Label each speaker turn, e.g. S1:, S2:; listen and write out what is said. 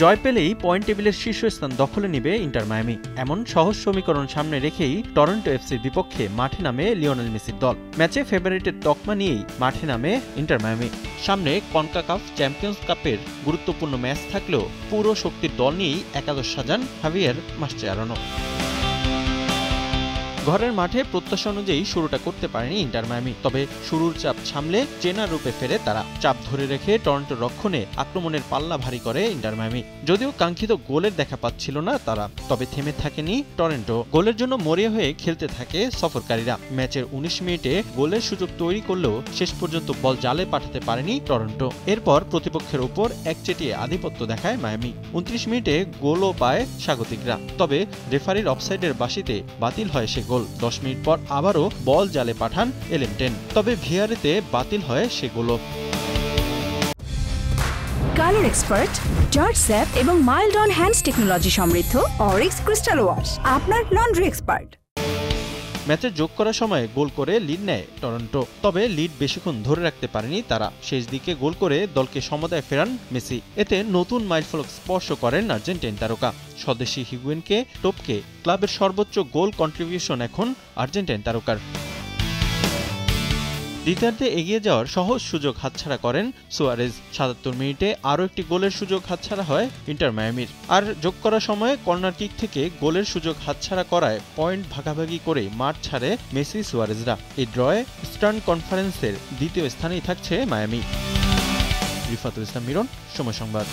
S1: জয় পেলেই পয়েন্ট টেবিলের শীর্ষস্থান দখলে নেবে ইন্টার মায়ামি। এমন সহজ সমীকরণ সামনে রেখেই টরন্টো এফসির বিপক্ষে মাঠে নামে লিওনেল মেসির দল। ম্যাচে ফেভারিটের তকমা নিয়েই মাঠে নামে ইন্টার মায়ামি। সামনে কনকাকাফ চ্যাম্পিয়ন্স কাপের গুরুত্বপূর্ণ ম্যাচ থাকলেও পুরো শক্তির দল নিয়েই একাদশ সাজান হাভিয়ের মাসচেরানো। ঘরের মাঠে প্রত্যাশা অনুযায়ী শুরুটা করতে পারেনি ইন্টার মায়ামি, তবে শুরুর চাপ সামলে চেনা রূপে ফেরে তারা। চাপ ধরে রেখে টরন্টোর রক্ষণে আক্রমণের পাল্লা ভারী করে ইন্টার মায়ামি। যদিও কাঙ্ক্ষিত গোলের দেখা পাচ্ছিল না তারা, তবে থেমে থাকেনি টরন্টো। গোলের জন্য মরিয়া হয়ে খেলতে থাকে সফরকারীরা। ম্যাচের ১৯ মিনিটে গোলের সুযোগ তৈরি করলেও শেষ পর্যন্ত বল জালে পাঠাতে পারেনি টরন্টো। এরপর প্রতিপক্ষের উপর একচেটিয়া আধিপত্য দেখায় মায়ামি। ২৯ মিনিটে গোলও পায় স্বাগতিকরা, তবে রেফারির অফসাইডের বাঁশিতে বাতিল হয় সে গোল। ১০ মিনিট পর আবারও বল জালে পাঠান এলেমটেন, তবে ভিআরে বাতিল হয় সে গোলও।
S2: কালার এক্সপার্ট, জর্জ স্যাপ এবং মাইল্ড অন হ্যান্ডস টেকনোলজি সমৃদ্ধ অরিক্স ক্রিস্টাল ওয়াশ আপনার লন্ড্রি এক্সপার্ট।
S1: ম্যাচে যোগ করার সময় গোল করে লিড নেয় টরন্টো, তবে লিড বেশিক্ষণ ধরে রাখতে পারেনি তারা। শেষ দিকে গোল করে দলকে সমতায় ফেরান মেসি। এতে নতুন মাইলফলক স্পর্শ করেন আর্জেন্টাইন তারকা। স্বদেশি হিগুয়েনকে টপকে ক্লাবের সর্বোচ্চ গোল কন্ট্রিবিউশন এখন আর্জেন্টাইন তারকার। দ্বিতীয়ার্ধে এগিয়ে যাওয়ার সহজ সুযোগ হাতছাড়া করেন সুয়ারেজ। ৭৭ মিনিটে আরও একটি গোলের সুযোগ হাতছাড়া হয় ইন্টার মায়ামির। আর যোগ করার সময় কর্নার কিক থেকে গোলের সুযোগ হাতছাড়া করায় পয়েন্ট ভাগাভাগি করে মাঠ ছাড়ে মেসি সুয়ারেজরা। এই ড্রয়ে ইস্টার্ন কনফারেন্সের দ্বিতীয় স্থানেই থাকছে মায়ামি। রিফাতুল ইসলাম মিরন, সময় সংবাদ।